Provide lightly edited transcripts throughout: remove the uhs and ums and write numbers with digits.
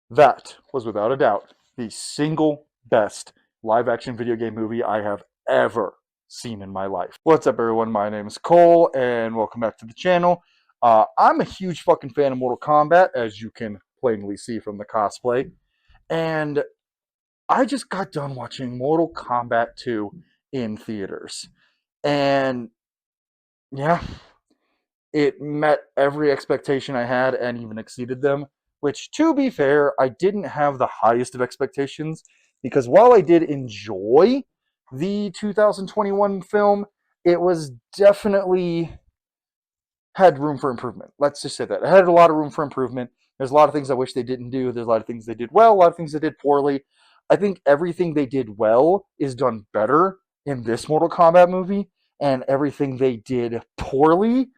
That was without a doubt the single best live action video game movie I have ever seen in my life. What's up, everyone? My name is Cole, and welcome back to the channel. I'm a huge fucking fan of Mortal Kombat, as you can plainly see from the cosplay. And I just got done watching Mortal Kombat 2 in theaters. And yeah, it met every expectation I had and even exceeded them, which, to be fair, I didn't have the highest of expectations because while I did enjoy the 2021 film, it was definitely had room for improvement. Let's just say that. It had a lot of room for improvement. There's a lot of things I wish they didn't do. There's a lot of things they did well, a lot of things they did poorly. I think everything they did well is done better in this Mortal Kombat movie, and everything they did poorly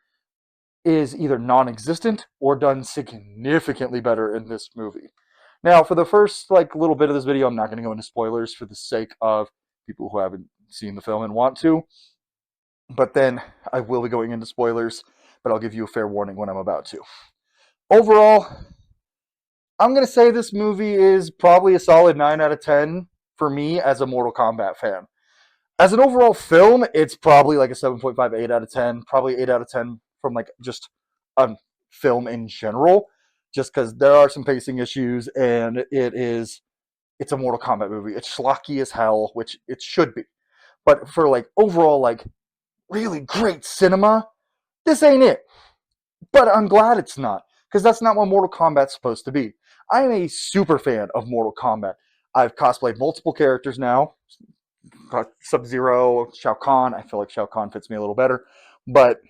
is either non-existent or done significantly better in this movie. Now, for the first little bit of this video, I'm not going to go into spoilers for the sake of people who haven't seen the film and want to. But then I will be going into spoilers, but I'll give you a fair warning when I'm about to. Overall, I'm going to say this movie is probably a solid 9 out of 10 for me as a Mortal Kombat fan. As an overall film, it's probably like a 7.5, 8 out of 10, probably 8 out of 10 from just a film in general, just because there are some pacing issues and it's a Mortal Kombat movie. It's schlocky as hell, which it should be. But for overall really great cinema, this ain't it. But I'm glad it's not, because that's not what Mortal Kombat's supposed to be. I am a super fan of Mortal Kombat. I've cosplayed multiple characters now. Sub-Zero, Shao Kahn. I feel like Shao Kahn fits me a little better. But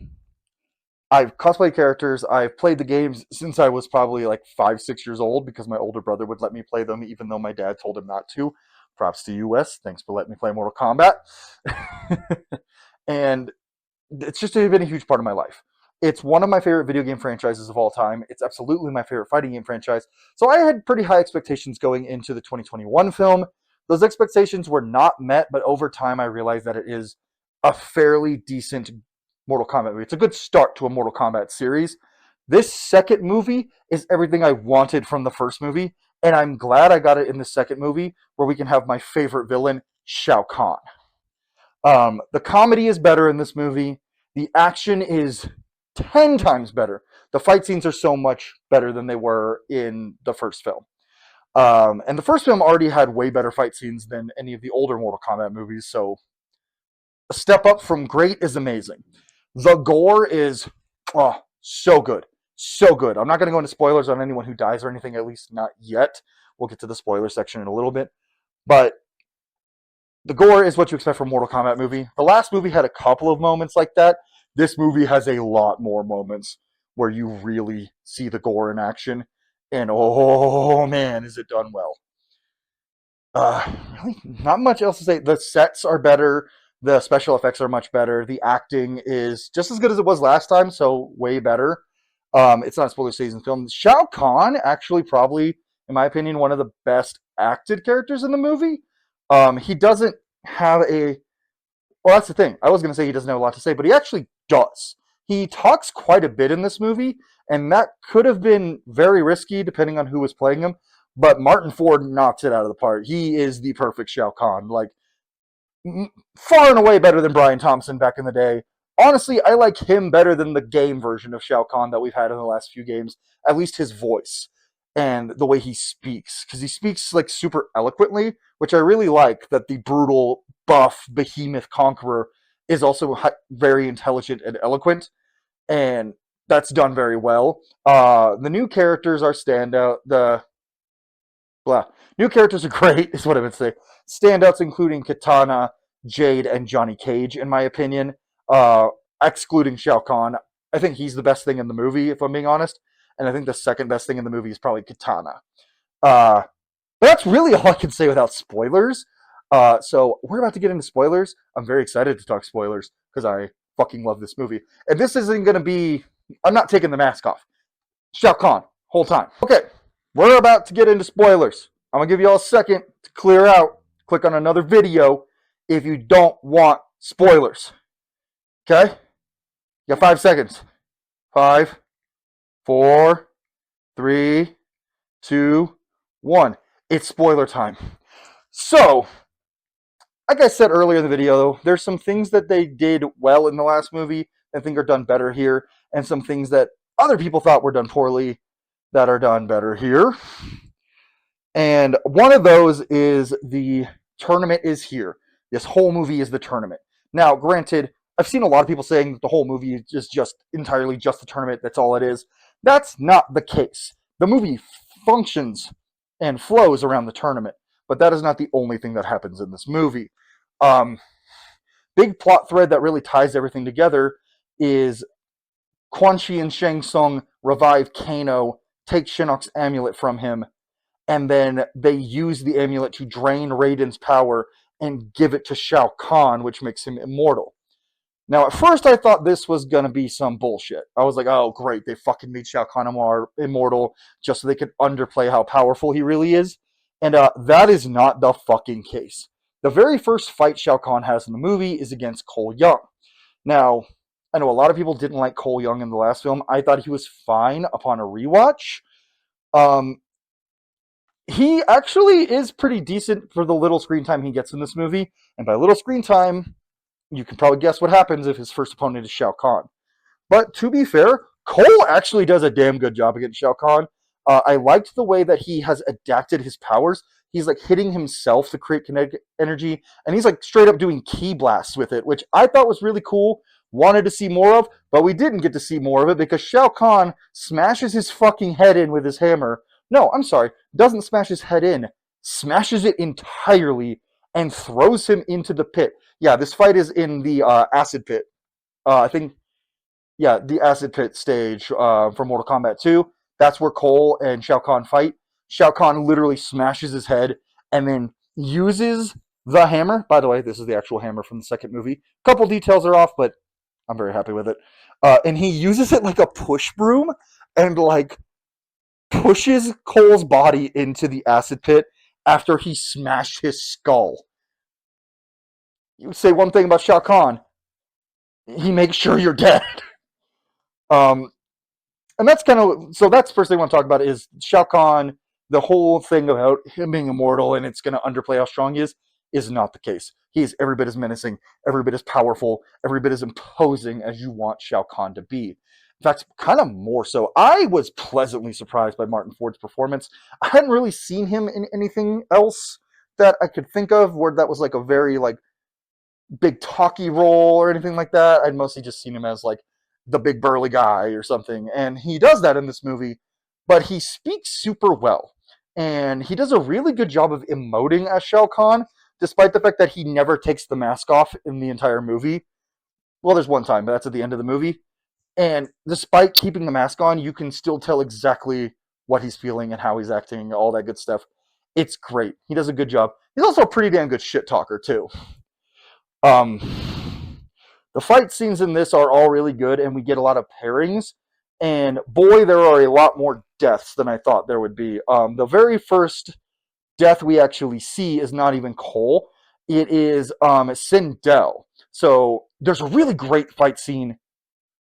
I've cosplayed characters. I've played the games since I was probably 5, 6 years old because my older brother would let me play them even though my dad told him not to. Props to US. Thanks for letting me play Mortal Kombat. And it's just been a huge part of my life. It's one of my favorite video game franchises of all time. It's absolutely my favorite fighting game franchise. So I had pretty high expectations going into the 2021 film. Those expectations were not met, but over time I realized that it is a fairly decent Mortal Kombat movie. It's a good start to a Mortal Kombat series. This second movie is everything I wanted from the first movie, and I'm glad I got it in the second movie where we can have my favorite villain, Shao Kahn. The comedy is better in this movie. The action is 10 times better. The fight scenes are so much better than they were in the first film. And the first film already had way better fight scenes than any of the older Mortal Kombat movies, so a step up from great is amazing. The gore is so good. So good. I'm not going to go into spoilers on anyone who dies or anything, at least not yet. We'll get to the spoiler section in a little bit. But the gore is what you expect from a Mortal Kombat movie. The last movie had a couple of moments like that. This movie has a lot more moments where you really see the gore in action. And oh man, is it done well. Really, not much else to say. The sets are better. The special effects are much better. The acting is just as good as it was last time, so way better. It's not a spoiler season film. Shao Kahn, actually, probably, in my opinion, one of the best acted characters in the movie. He doesn't have a. Well, that's the thing. I was going to say he doesn't have a lot to say, but he actually does. He talks quite a bit in this movie, and that could have been very risky depending on who was playing him. But Martin Ford knocks it out of the park. He is the perfect Shao Kahn. Far and away better than Brian Thompson back in the day. Honestly, I like him better than the game version of Shao Kahn that we've had in the last few games. At least his voice and the way he speaks, because he speaks super eloquently, which I really like. That the brutal, buff, behemoth conqueror is also very intelligent and eloquent, and that's done very well. The new characters are standout. The blah. New characters are great, is what I would say. Standouts including Katana, Jade, and Johnny Cage, in my opinion. Uh, Excluding Shao Kahn, I think he's the best thing in the movie, if I'm being honest. And I think the second best thing in the movie is probably Katana. Uh, but that's really all I can say without spoilers. So we're about to get into spoilers. I'm very excited to talk spoilers because I fucking love this movie. And this isn't going to be. I'm not taking the mask off. Shao Kahn, whole time. Okay, we're about to get into spoilers. I'm gonna give you all a second to clear out. Click on another video if you don't want spoilers. Okay? You got 5 seconds. 5, 4, 3, 2, One, it's spoiler time. So, like I said earlier in the video, there's some things that they did well in the last movie I think are done better here, and some things that other people thought were done poorly that are done better here. And one of those is the tournament is here. This whole movie is the tournament. Now, granted, I've seen a lot of people saying that the whole movie is just entirely just the tournament. That's all it is. That's not the case. The movie functions and flows around the tournament, but that is not the only thing that happens in this movie. Um, Big plot thread that really ties everything together is Quan Chi and Shang Tsung revive Kano, take Shinnok's amulet from him, and then they use the amulet to drain Raiden's power and give it to Shao Kahn, which makes him immortal. Now, at first, I thought this was going to be some bullshit. I was like, oh, great, they fucking made Shao Kahn immortal just so they could underplay how powerful he really is. And that is not the fucking case. The very first fight Shao Kahn has in the movie is against Cole Young. Now, I know a lot of people didn't like Cole Young in the last film. I thought he was fine upon a rewatch. He actually is pretty decent for the little screen time he gets in this movie. And by little screen time, you can probably guess what happens if his first opponent is Shao Kahn. But to be fair, Cole actually does a damn good job against Shao Kahn. I liked the way that he has adapted his powers. He's like hitting himself to create kinetic energy, and he's like straight up doing ki blasts with it, which I thought was really cool. Wanted to see more of, but we didn't get to see more of it because Shao Kahn smashes his fucking head in with his hammer. No, I'm sorry, doesn't smash his head in, smashes it entirely and throws him into the pit. Yeah, this fight is in the acid pit. I think, yeah, the acid pit stage from Mortal Kombat 2. That's where Cole and Shao Kahn fight. Shao Kahn literally smashes his head and then uses the hammer. By the way, this is the actual hammer from the second movie. A couple details are off, but I'm very happy with it. And he uses it like a push broom and like pushes Cole's body into the acid pit after he smashed his skull. You say one thing about Shao Kahn, he makes sure you're dead. Um, and that's kind of so. That's the first thing I want to talk about is Shao Kahn. The whole thing about him being immortal and it's going to underplay how strong he is not the case. He is every bit as menacing, every bit as powerful, every bit as imposing as you want Shao Kahn to be. In fact, kind of more so. I was pleasantly surprised by Martin Ford's performance. I hadn't really seen him in anything else that I could think of where that was like a very like big talky role or anything like that. I'd mostly just seen him as like the big burly guy or something. And he does that in this movie, but he speaks super well. And he does a really good job of emoting as Shao Kahn, despite the fact that he never takes the mask off in the entire movie. Well, there's one time, but that's at the end of the movie. And despite keeping the mask on, you can still tell exactly what he's feeling and how he's acting, all that good stuff. It's great. He does a good job. He's also a pretty damn good shit talker, too. Um, the fight scenes in this are all really good, and we get a lot of pairings. And boy, there are a lot more deaths than I thought there would be. The very first death we actually see is not even Cole. It is Sindel. So there's a really great fight scene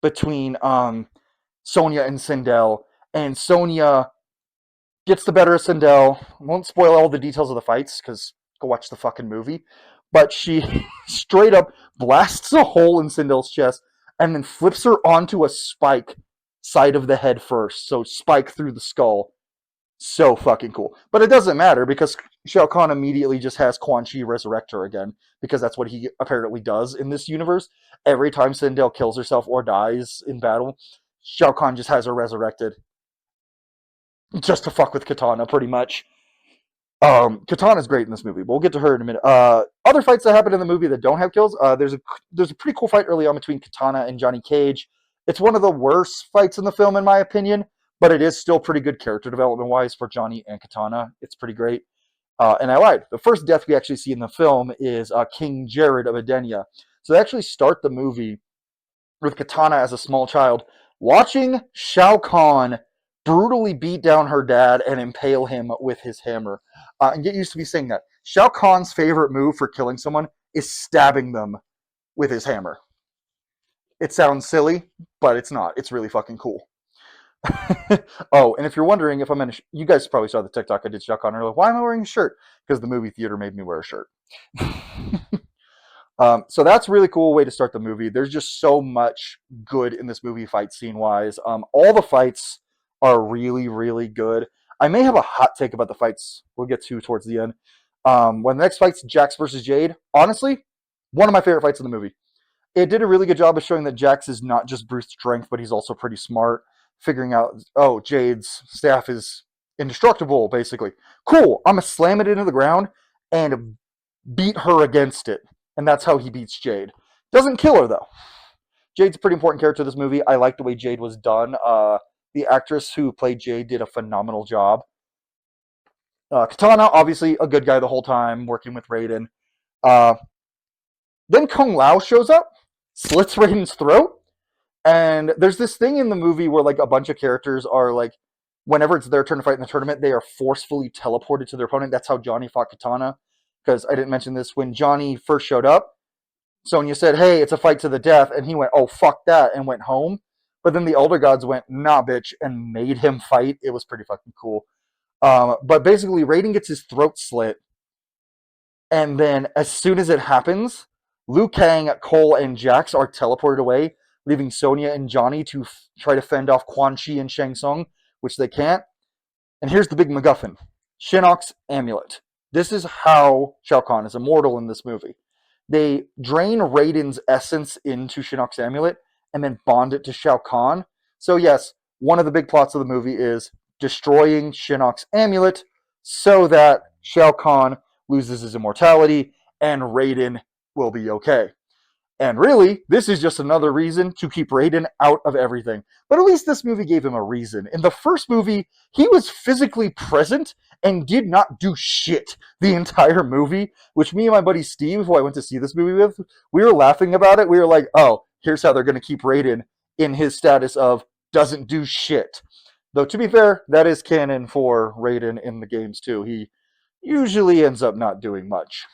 between Sonya and Sindel. And Sonya gets the better of Sindel. I won't spoil all the details of the fights because go watch the fucking movie. But she straight up blasts a hole in Sindel's chest and then flips her onto a spike side of the head first. So spike through the skull. So fucking cool. But it doesn't matter because Shao Kahn immediately just has Quan Chi resurrect her again because that's what he apparently does in this universe. Every time Sindel kills herself or dies in battle, Shao Kahn just has her resurrected. Just to fuck with Katana, pretty much. Katana's great in this movie. We'll get to her in a minute. Other fights that happen in the movie that don't have kills. There's a pretty cool fight early on between Katana and Johnny Cage. It's one of the worst fights in the film, in my opinion, but it is still pretty good character development wise for Johnny and Katana. It's pretty great. And I lied. The first death we actually see in the film is King Jared of Edenia. So they actually start the movie with Katana as a small child watching Shao Kahn brutally beat down her dad and impale him with his hammer. And get used to me saying that. Shao Kahn's favorite move for killing someone is stabbing them with his hammer. It sounds silly, but it's not. It's really fucking cool. Oh, and if you're wondering if I'm in, you guys probably saw the TikTok I did Shao Kahn earlier. Why am I wearing a shirt? Because the movie theater made me wear a shirt. So that's a really cool way to start the movie. There's just so much good in this movie, fight scene wise. All the fights are really, really good. I may have a hot take about the fights. We'll get to towards the end. When the next fight's Jax versus Jade, honestly, one of my favorite fights in the movie. It did a really good job of showing that Jax is not just brute strength, but he's also pretty smart. Figuring out, oh, Jade's staff is indestructible, basically. Cool. I'm gonna slam it into the ground and beat her against it. And that's how he beats Jade. Doesn't kill her, though. Jade's a pretty important character in this movie. I like the way Jade was done. The actress who played Jade did a phenomenal job. Katana, obviously a good guy the whole time, working with Raiden. Uh, then Kung Lao shows up, slits Raiden's throat, and there's this thing in the movie where like a bunch of characters are like, whenever it's their turn to fight in the tournament, they are forcefully teleported to their opponent. That's how Johnny fought Katana. Because I didn't mention this, when Johnny first showed up, Sonya said, "Hey, it's a fight to the death," and he went, "Oh fuck that," and went home. But then the Elder Gods went, "Nah, bitch," and made him fight. It was pretty fucking cool. But basically, Raiden gets his throat slit, and then as soon as it happens, Liu Kang, Cole, and Jax are teleported away, leaving Sonya and Johnny to try to fend off Quan Chi and Shang Tsung, which they can't. And here's the big MacGuffin: Shinnok's amulet. This is how Shao Kahn is immortal in this movie. They drain Raiden's essence into Shinnok's amulet and then bond it to Shao Kahn. So yes, one of the big plots of the movie is destroying Shinnok's amulet so that Shao Kahn loses his immortality and Raiden will be okay. And really, this is just another reason to keep Raiden out of everything. But at least this movie gave him a reason. In the first movie, he was physically present and did not do shit the entire movie, which me and my buddy Steve, who I went to see this movie with, we were laughing about it. We were like, oh, here's how they're going to keep Raiden in his status of doesn't do shit. Though, to be fair, that is canon for Raiden in the games, too. He usually ends up not doing much.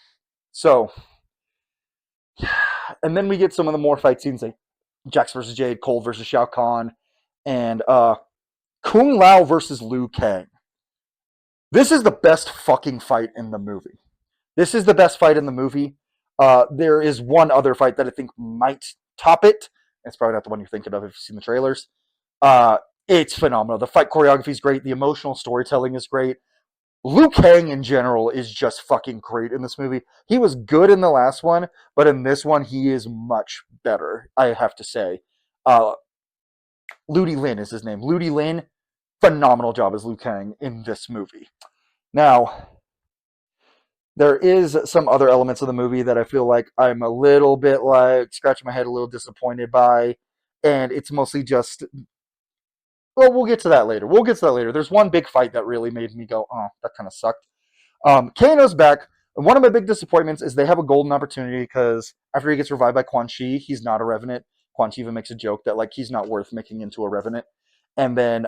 So, and then we get some of the more fight scenes, like Jax versus Jade, Cole versus Shao Kahn, and Kung Lao versus Liu Kang. This is the best fucking fight in the movie. This is the best fight in the movie. There is one other fight that I think might top it. It's probably not the one you're thinking of if you've seen the trailers. Uh, it's phenomenal. The fight choreography is great. The emotional storytelling is great. Liu Kang in general is just fucking great in this movie. He was good in the last one, but in this one he is much better, I have to say. Uh, Ludi Lin is his name. Ludi Lin, phenomenal job as Liu Kang in this movie. Now, there is some other elements of the movie that I feel like I'm a little bit like scratching my head a little disappointed by, and it's mostly just, well, we'll get to that later. We'll get to that later. There's one big fight that really made me go, oh, that kind of sucked. Kano's back. And one of my big disappointments is they have a golden opportunity because after he gets revived by Quan Chi, he's not a Revenant. Quan Chi even makes a joke that like he's not worth making into a Revenant. And then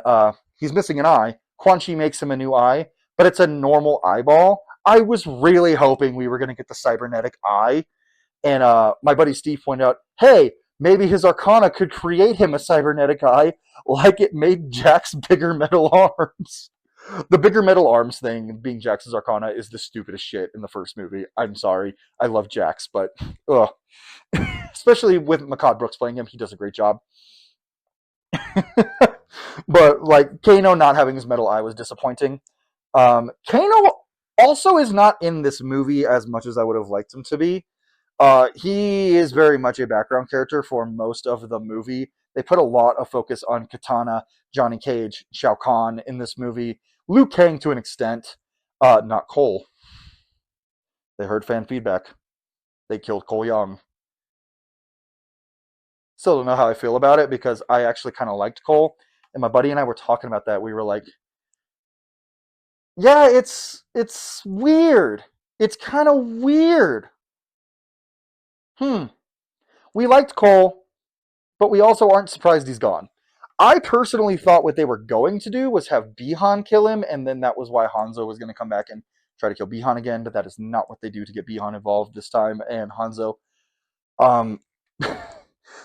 he's missing an eye. Quan Chi makes him a new eye, but it's a normal eyeball. I was really hoping we were going to get the cybernetic eye. And my buddy Steve pointed out, hey, maybe his Arcana could create him a cybernetic eye like it made Jack's bigger metal arms. The bigger metal arms thing being Jax's Arcana is the stupidest shit in the first movie. I'm sorry. I love Jax, but ugh. Especially with Makad Brooks playing him, he does a great job. But like Kano not having his metal eye was disappointing. Kano also is not in this movie as much as I would have liked him to be. He is very much a background character for most of the movie. They put a lot of focus on Katana, Johnny Cage, Shao Kahn in this movie. Liu Kang to an extent, not Cole. They heard fan feedback. They killed Cole Young. Still don't know how I feel about it because I actually kind of liked Cole. And my buddy and I were talking about that. We were like, yeah, it's weird. It's kind of weird. We liked Cole, but we also aren't surprised he's gone. I personally thought what they were going to do was have Bihan kill him, and then that was why Hanzo was going to come back and try to kill Bihan again, but that is not what they do to get Bihan involved this time, and Hanzo. Um,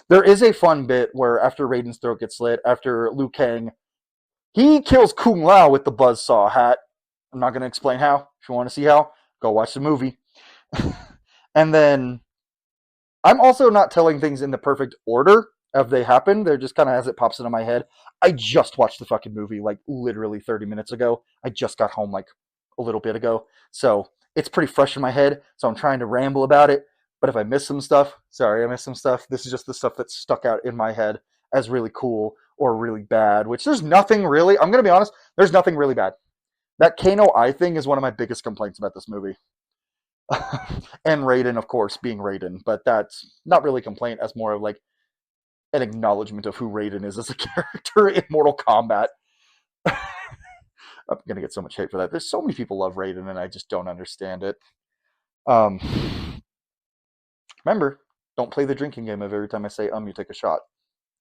there is a fun bit where after Raiden's throat gets slit, after Liu Kang He kills Kung Lao with the buzzsaw hat. I'm not going to explain how. If you want to see how, go watch the movie. And then I'm also not telling things in the perfect order of they happen. They're just kind of as it pops into my head. I just watched the fucking movie like literally 30 minutes ago. I just got home like a little bit ago. So it's pretty fresh in my head. So I'm trying to ramble about it. But if I miss some stuff, sorry, I missed some stuff. This is just the stuff that's stuck out in my head as really cool or really bad, which there's nothing really, I'm going to be honest, there's nothing really bad. That Kano I thing is one of my biggest complaints about this movie. And Raiden, of course, being Raiden, but that's not really a complaint, as more of like an acknowledgement of who Raiden is as a character in Mortal Kombat. I'm gonna get so much hate for that. There's so many people love Raiden, and I just don't understand it. Um, remember, don't play the drinking game of every time I say you take a shot.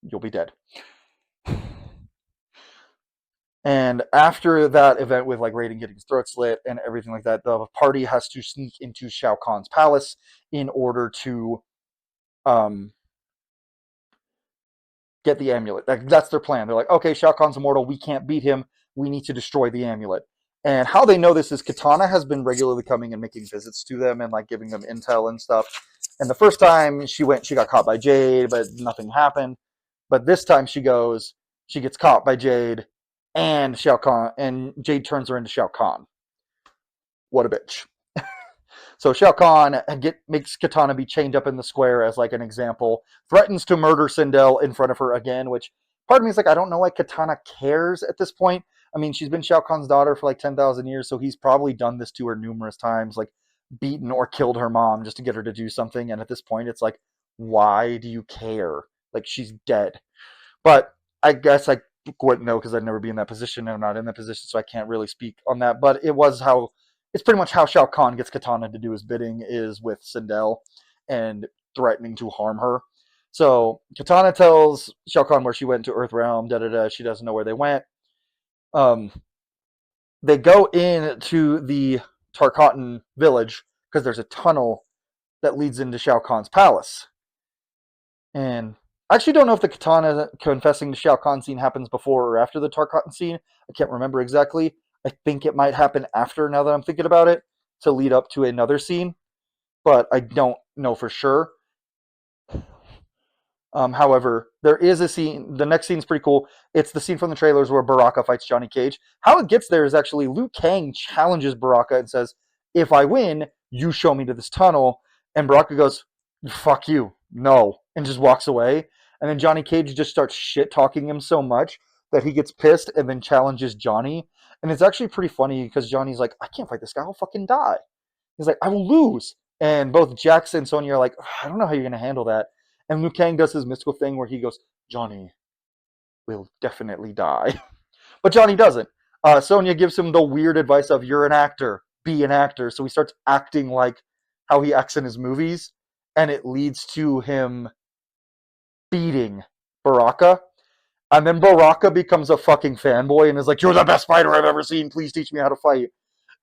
You'll be dead. And after that event with like Raiden getting his throat slit and everything like that, the party has to sneak into Shao Kahn's palace in order to get the amulet. That's their plan. They're like, okay, Shao Kahn's immortal. We can't beat him. We need to destroy the amulet. And how they know this is Katana has been regularly coming and making visits to them and like giving them intel and stuff. And the first time she went, she got caught by Jade, but nothing happened. But this time she goes, she gets caught by Jade and Shao Kahn, and Jade turns her into Shao Kahn. What a bitch. So Shao Kahn makes Katana be chained up in the square as like an example, threatens to murder Sindel in front of her again, which part of me is like, I don't know why Katana cares at this point. I mean, she's been Shao Kahn's daughter for like 10,000 years, so he's probably done this to her numerous times, like beaten or killed her mom just to get her to do something. And at this point, it's like, why do you care? Like, she's dead. But I guess I wouldn't know because I'd never be in that position. I'm not in that position, so I can't really speak on that. But it's pretty much how Shao Kahn gets Katana to do his bidding is with Sindel and threatening to harm her. So Katana tells Shao Kahn where she went to Earthrealm, She doesn't know where they went. They go into the Tarkatan village because there's a tunnel that leads into Shao Kahn's palace. And I actually don't know if the Katana confessing to Shao Kahn scene happens before or after the Tarkatan scene. I can't remember exactly. I think it might happen after, now that I'm thinking about it, to lead up to another scene. But I don't know for sure. However, there is a scene. The next scene's pretty cool. It's the scene from the trailers where Baraka fights Johnny Cage. How it gets there is actually Liu Kang challenges Baraka and says, if I win, you show me to this tunnel. And Baraka goes, fuck you, no, and just walks away. And then Johnny Cage just starts shit-talking him so much that he gets pissed and then challenges Johnny. And it's actually pretty funny because Johnny's like, I can't fight this guy, I'll fucking die. He's like, I will lose. And both Jax and Sonya are like, I don't know how you're going to handle that. And Liu Kang does his mystical thing where he goes, Johnny will definitely die. But Johnny doesn't. Sonya gives him the weird advice of, you're an actor, be an actor. So he starts acting like how he acts in his movies. And it leads to him beating Baraka. And then Baraka becomes a fucking fanboy and is like, you're the best fighter I've ever seen. Please teach me how to fight.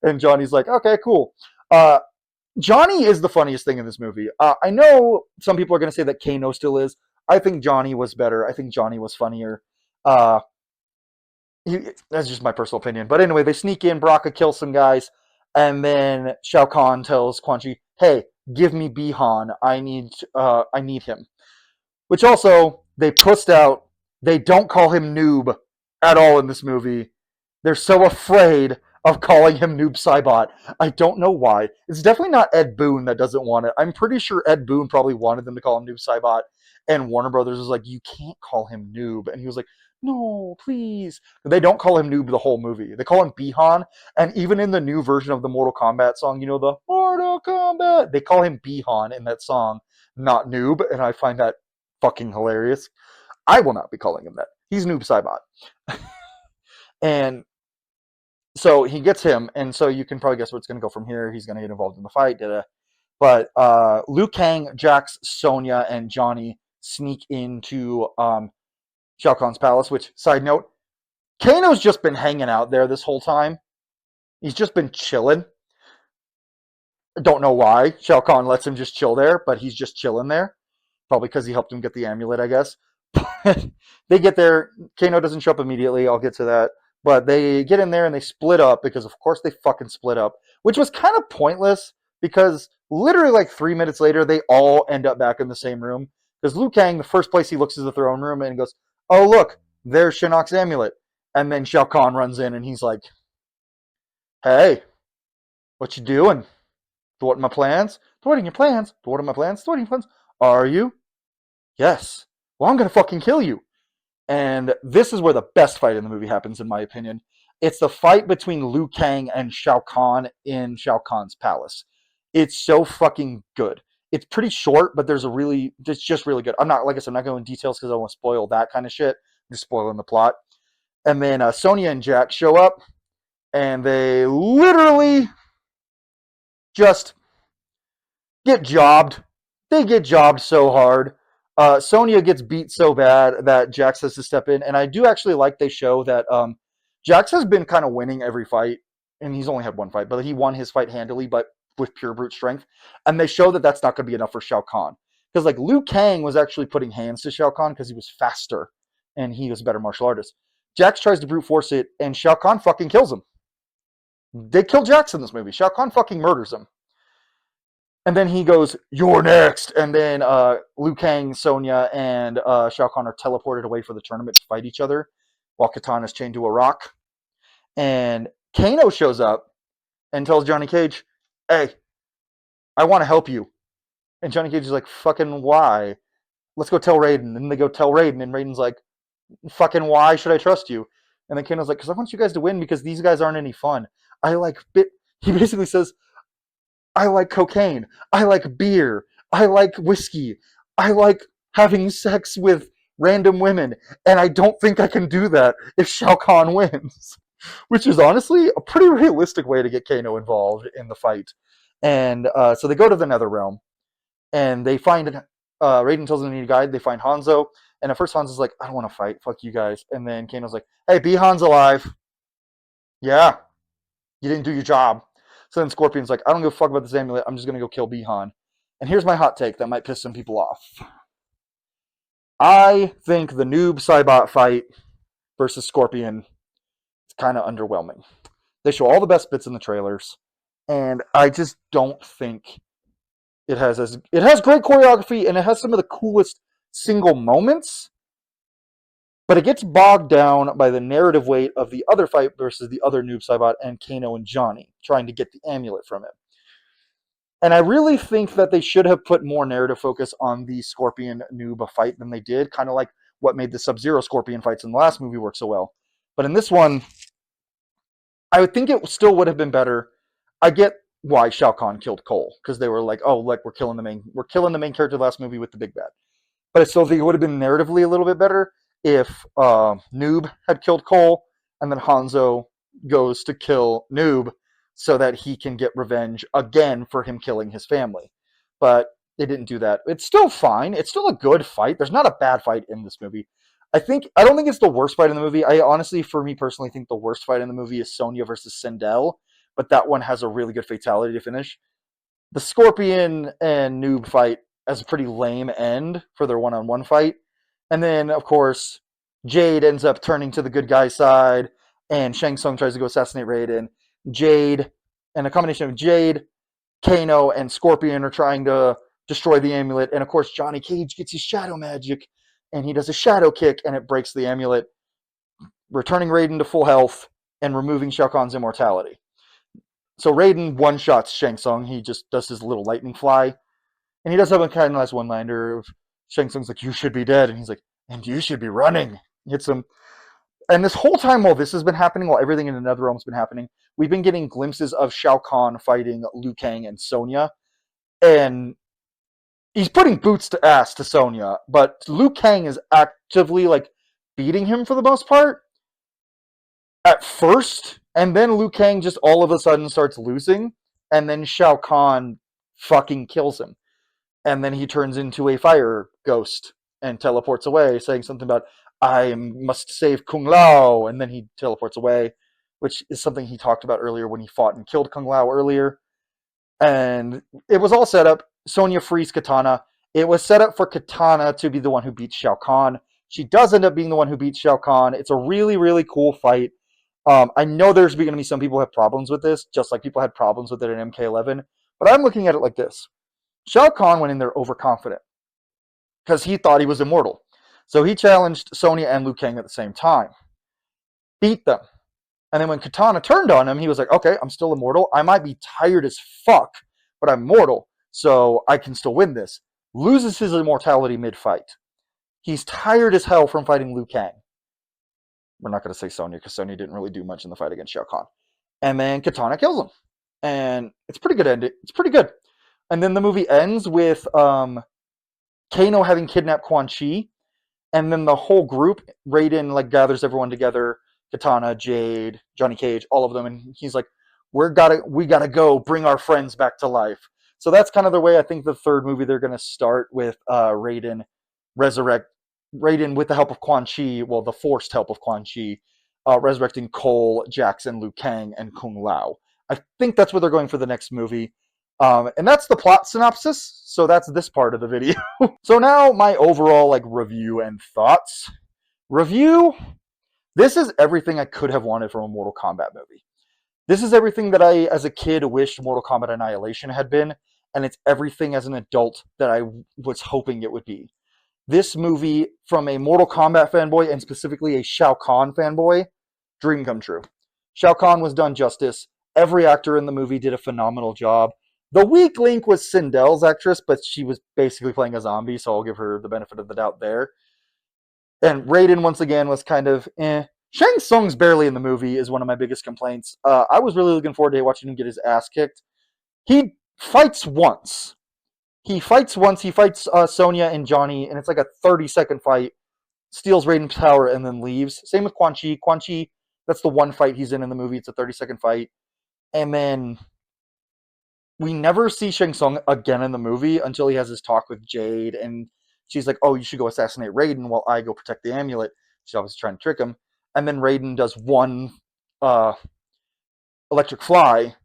And Johnny's like, okay, cool. Johnny is the funniest thing in this movie. I know some people are going to say that Kano still is. I think Johnny was better. I think Johnny was funnier. That's just my personal opinion. But anyway, they sneak in. Baraka kills some guys. And then Shao Kahn tells Quan Chi, hey, give me Bihan. I need him. Which also, they pussed out. They don't call him Noob at all in this movie. They're so afraid of calling him Noob Saibot. I don't know why. It's definitely not Ed Boon that doesn't want it. I'm pretty sure Ed Boon probably wanted them to call him Noob Saibot, and Warner Brothers was like, you can't call him Noob. And he was like, no, please. But they don't call him Noob the whole movie. They call him Bihan, and even in the new version of the Mortal Kombat song, you know, the Mortal Kombat, they call him Bihan in that song, not Noob, and I find that fucking hilarious. I will not be calling him that. He's Noob Saibot. And so he gets him, and so you can probably guess where it's going to go from here. He's going to get involved in the fight. But Liu Kang, Jax, Sonya, and Johnny sneak into Shao Kahn's palace, which, side note, Kano's just been hanging out there this whole time. He's just been chilling. Don't know why Shao Kahn lets him just chill there, but he's just chilling there. Probably because he helped him get the amulet, I guess. They get there. Kano doesn't show up immediately. I'll get to that. But they get in there and they split up because, of course, they fucking split up, which was kind of pointless because literally like 3 minutes later, they all end up back in the same room. Because Liu Kang, the first place he looks is the throne room and goes, "Oh, look, there's Shinnok's amulet." And then Shao Kahn runs in and he's like, "Hey, what you doing? Thwarting my plans? Thwarting your plans? Thwarting my plans? Thwarting your plans? Are you? Yes. Well, I'm going to fucking kill you." And this is where the best fight in the movie happens, in my opinion. It's the fight between Liu Kang and Shao Kahn in Shao Kahn's palace. It's so fucking good. It's pretty short, but it's just really good. I'm not, like I said, I'm not going into details because I don't want to spoil that kind of shit. I'm just spoiling the plot. And then Sonya and Jack show up, and they literally just get jobbed. They get jobbed so hard. Sonya gets beat so bad that Jax has to step in, and I do actually like they show that Jax has been kind of winning every fight, and he's only had one fight, but he won his fight handily, but with pure brute strength. And they show that that's not going to be enough for Shao Kahn, because like Liu Kang was actually putting hands to Shao Kahn because he was faster and he was a better martial artist. Jax tries to brute force it, and Shao Kahn fucking kills him. They kill Jax in this movie. Shao Kahn fucking murders him. And then he goes, "You're next." And then Liu Kang, Sonya, and Shao Kahn are teleported away for the tournament to fight each other while Katana's chained to a rock. And Kano shows up and tells Johnny Cage, "Hey, I want to help you." And Johnny Cage is like, "Fucking why? Let's go tell Raiden." And they go tell Raiden, and Raiden's like, "Fucking why should I trust you?" And then Kano's like, "Because I want you guys to win because these guys aren't any fun. I like bit." He basically says, "I like cocaine. I like beer. I like whiskey. I like having sex with random women. And I don't think I can do that if Shao Kahn wins." Which is honestly a pretty realistic way to get Kano involved in the fight. And so they go to the Nether Realm and they find Raiden tells them they need a guide. They find Hanzo. And at first Hanzo's like, "I don't want to fight. Fuck you guys." And then Kano's like, "Hey, Bi-Han's alive." "Yeah, you didn't do your job." So then Scorpion's like, "I don't give a fuck about this amulet. I'm just going to go kill Bi-Han." And here's my hot take that might piss some people off. I think the Noob Saibot fight versus Scorpion is kind of underwhelming. They show all the best bits in the trailers, and I just don't think it has great choreography and it has some of the coolest single moments, but it gets bogged down by the narrative weight of the other fight versus the other Noob Saibot and Kano and Johnny trying to get the amulet from him. And I really think that they should have put more narrative focus on the Scorpion Noob fight than they did, kind of like what made the Sub-Zero Scorpion fights in the last movie work so well. But in this one, I would think it still would have been better. I get why Shao Kahn killed Cole, because they were like, "Oh, like we're killing the main character of the last movie with the big bad." But I still think it would have been narratively a little bit better if Noob had killed Cole, and then Hanzo goes to kill Noob so that he can get revenge again for him killing his family. But they didn't do that. It's still fine. It's still a good fight. There's not a bad fight in this movie. I don't think it's the worst fight in the movie. I honestly, for me personally, think the worst fight in the movie is Sonya versus Sindel, but that one has a really good fatality to finish. The Scorpion and Noob fight has a pretty lame end for their one-on-one fight. And then, of course, Jade ends up turning to the good guy side, and Shang Tsung tries to go assassinate Raiden. Jade, and a combination of Jade, Kano, and Scorpion are trying to destroy the amulet. And, of course, Johnny Cage gets his shadow magic, and he does a shadow kick, and it breaks the amulet, returning Raiden to full health and removing Shao Kahn's immortality. So Raiden one-shots Shang Tsung. He just does his little lightning fly. And he does have a kind of nice one-liner of Shang Tsung's like, "You should be dead." And he's like, "And you should be running." He hits him. And this whole time while this has been happening, while everything in the Netherrealm's been happening, we've been getting glimpses of Shao Kahn fighting Liu Kang and Sonya. And he's putting boots to ass to Sonya. But Liu Kang is actively like beating him for the most part at first. And then Liu Kang just all of a sudden starts losing. And then Shao Kahn fucking kills him. And then he turns into a fire ghost and teleports away, saying something about, "I must save Kung Lao," and then he teleports away, which is something he talked about earlier when he fought and killed Kung Lao earlier. And it was all set up. Sonya frees Katana. It was set up for Katana to be the one who beats Shao Kahn. She does end up being the one who beats Shao Kahn. It's a really, really cool fight. I know there's going to be some people who have problems with this, just like people had problems with it in MK11. But I'm looking at it like this: Shao Kahn went in there overconfident because he thought he was immortal. So he challenged Sonya and Liu Kang at the same time, beat them. And then when Katana turned on him, he was like, okay, I'm still immortal. I might be tired as fuck, but I'm mortal, so I can still win this. Loses his immortality mid-fight. He's tired as hell from fighting Liu Kang. We're not going to say Sonya, because Sonya didn't really do much in the fight against Shao Kahn. And then Katana kills him. And it's pretty good ending. It's pretty good. And then the movie ends with Kano having kidnapped Quan Chi. And then the whole group, Raiden, like, gathers everyone together. Katana, Jade, Johnny Cage, all of them. And he's like, we gotta go bring our friends back to life. So that's kind of the way I think the third movie they're going to start with Raiden with the help of Quan Chi, well, the forced help of Quan Chi, resurrecting Cole, Jackson, Liu Kang, and Kung Lao. I think that's what they're going for the next movie. And that's the plot synopsis. So that's this part of the video. So now my overall like review and thoughts. Review. This is everything I could have wanted from a Mortal Kombat movie. This is everything that I, as a kid, wished Mortal Kombat Annihilation had been, and it's everything as an adult that I was hoping it would be. This movie, from a Mortal Kombat fanboy, and specifically a Shao Kahn fanboy, dream come true. Shao Kahn was done justice. Every actor in the movie did a phenomenal job. The weak link was Sindel's actress, but she was basically playing a zombie, so I'll give her the benefit of the doubt there. And Raiden, once again, was kind of eh. Shang Tsung's barely in the movie is one of my biggest complaints. I was really looking forward to watching him get his ass kicked. He fights once. He fights Sonya and Johnny, and it's like a 30-second fight. Steals Raiden's power and then leaves. Same with Quan Chi. Quan Chi, that's the one fight he's in the movie. It's a 30-second fight. And then we never see Shang Tsung again in the movie until he has his talk with Jade, and she's like, oh, you should go assassinate Raiden while I go protect the amulet. She's obviously trying to trick him. And then Raiden does one electric fly,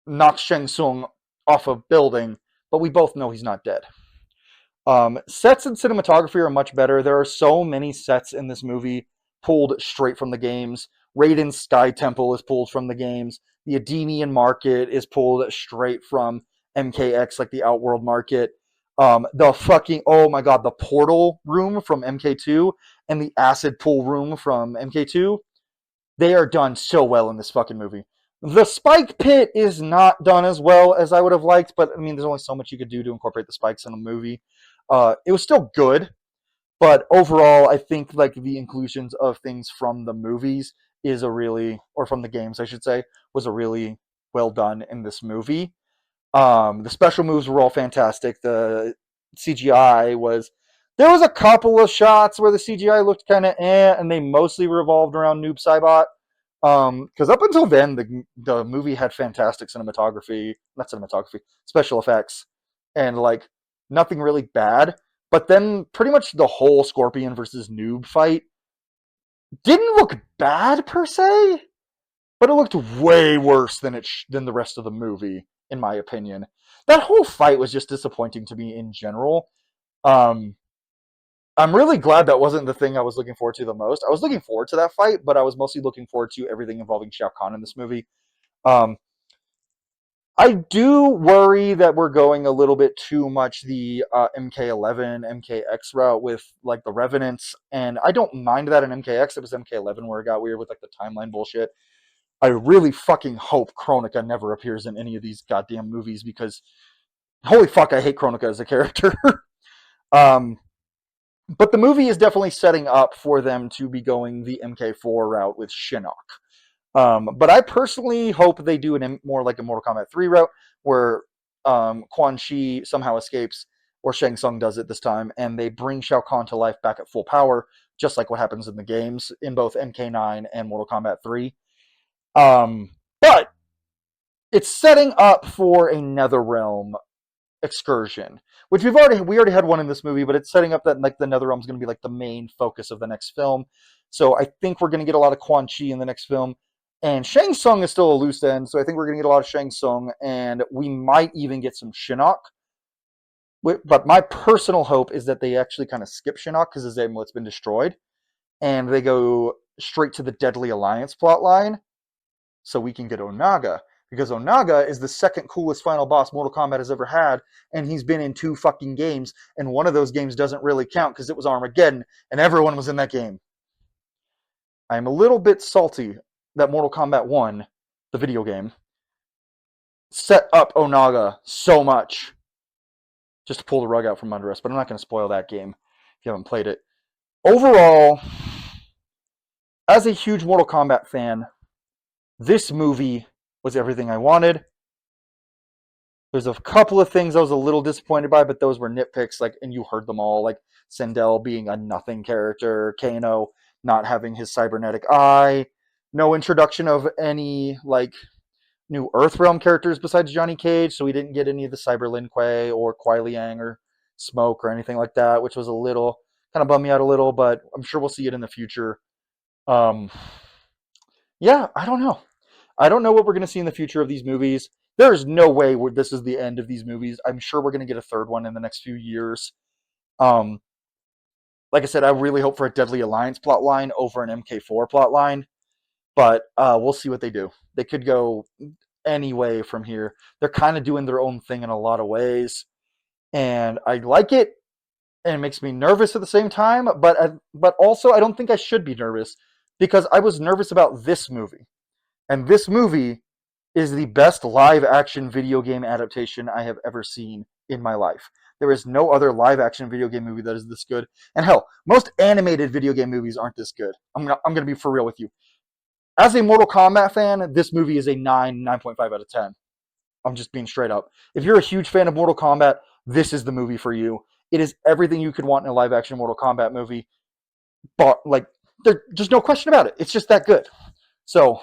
knocks Shang Tsung off a building, but we both know he's not dead. Sets and cinematography are much better. There are so many sets in this movie pulled straight from the games. Raiden's Sky Temple is pulled from the games. The Adenian Market is pulled straight from MKX, like the Outworld Market. Oh my god, the portal room from MK2 and the acid pool room from MK2, they are done so well in this fucking movie. The spike pit is not done as well as I would have liked, but I mean, there's only so much you could do to incorporate the spikes in a movie. It was still good, but overall, I think like the inclusions of things from the movies or from the games, I should say, was a really well done in this movie. The special moves were all fantastic. The CGI there was a couple of shots where the CGI looked kind of and they mostly revolved around Noob Saibot. Because up until then, the movie had fantastic special effects, and like nothing really bad. But then pretty much the whole Scorpion versus Noob fight didn't look bad per se, but it looked way worse than the rest of the movie, in my opinion. That whole fight was just disappointing to me in general. I'm really glad that wasn't the thing I was looking forward to the most. I was looking forward to that fight, but I was mostly looking forward to everything involving Shao Kahn in this movie. I do worry that we're going a little bit too much the MK11, MKX route with like the Revenants, and I don't mind that in MKX. It was MK11 where it got weird with like the timeline bullshit. I really fucking hope Kronika never appears in any of these goddamn movies because holy fuck, I hate Kronika as a character. But the movie is definitely setting up for them to be going the MK4 route with Shinnok. But I personally hope they do more like a Mortal Kombat 3 route where Quan Chi somehow escapes, or Shang Tsung does it this time, and they bring Shao Kahn to life back at full power, just like what happens in the games in both MK9 and Mortal Kombat 3. But it's setting up for a NetherRealm excursion, which we already had one in this movie, but it's setting up that like the NetherRealm is going to be like the main focus of the next film. So I think we're going to get a lot of Quan Chi in the next film. And Shang Tsung is still a loose end, so I think we're going to get a lot of Shang Tsung, and we might even get some Shinnok. But my personal hope is that they actually kind of skip Shinnok because his amulet's been destroyed. and they go straight to the Deadly Alliance plotline so we can get Onaga. Because Onaga is the second coolest final boss Mortal Kombat has ever had, and he's been in 2 fucking games, and one of those games doesn't really count because it was Armageddon, and everyone was in that game. I'm a little bit salty that Mortal Kombat 1, the video game, set up Onaga so much just to pull the rug out from under us, but I'm not going to spoil that game if you haven't played it. Overall, as a huge Mortal Kombat fan, this movie was everything I wanted. There's a couple of things I was a little disappointed by, but those were nitpicks, like, and you heard them all, like Sindel being a nothing character, Kano not having his cybernetic eye, no introduction of any, like, new Earthrealm characters besides Johnny Cage, so we didn't get any of the Cyber Lin Kuei or Kuai Liang or Smoke or anything like that, which was a little, kind of bummed me out a little, but I'm sure we'll see it in the future. Yeah, I don't know. I don't know what we're going to see in the future of these movies. There is no way this is the end of these movies. I'm sure we're going to get a third one in the next few years. Like I said, I really hope for a Deadly Alliance plotline over an MK4 plotline, but we'll see what they do. They could go any way from here. They're kind of doing their own thing in a lot of ways, and I like it, and it makes me nervous at the same time, but also I don't think I should be nervous because I was nervous about this movie. And this movie is the best live-action video game adaptation I have ever seen in my life. There is no other live-action video game movie that is this good. And hell, most animated video game movies aren't this good. I'm going to be for real with you. As a Mortal Kombat fan, this movie is a 9.5 out of 10. I'm just being straight up. If you're a huge fan of Mortal Kombat, this is the movie for you. It is everything you could want in a live-action Mortal Kombat movie. But, like, there's just no question about it. It's just that good. So,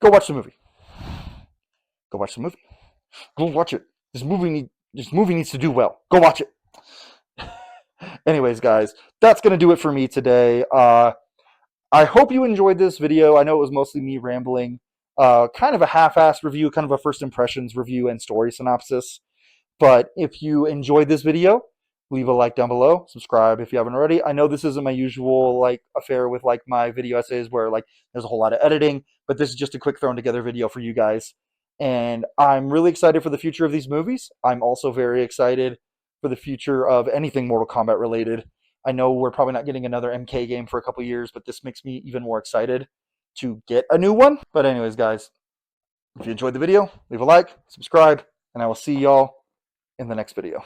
go watch the movie. Go watch the movie. Go watch it. This movie needs to do well. Go watch it. Anyways, guys, that's going to do it for me today. I hope you enjoyed this video. I know it was mostly me rambling. Kind of a half-assed review, kind of a first impressions review and story synopsis. But if you enjoyed this video, leave a like down below. Subscribe if you haven't already. I know this isn't my usual like affair with like my video essays where like there's a whole lot of editing, but this is just a quick thrown together video for you guys. And I'm really excited for the future of these movies. I'm also very excited for the future of anything Mortal Kombat related. I know we're probably not getting another MK game for a couple years, but this makes me even more excited to get a new one. But anyways, guys, if you enjoyed the video, leave a like, subscribe, and I will see y'all in the next video.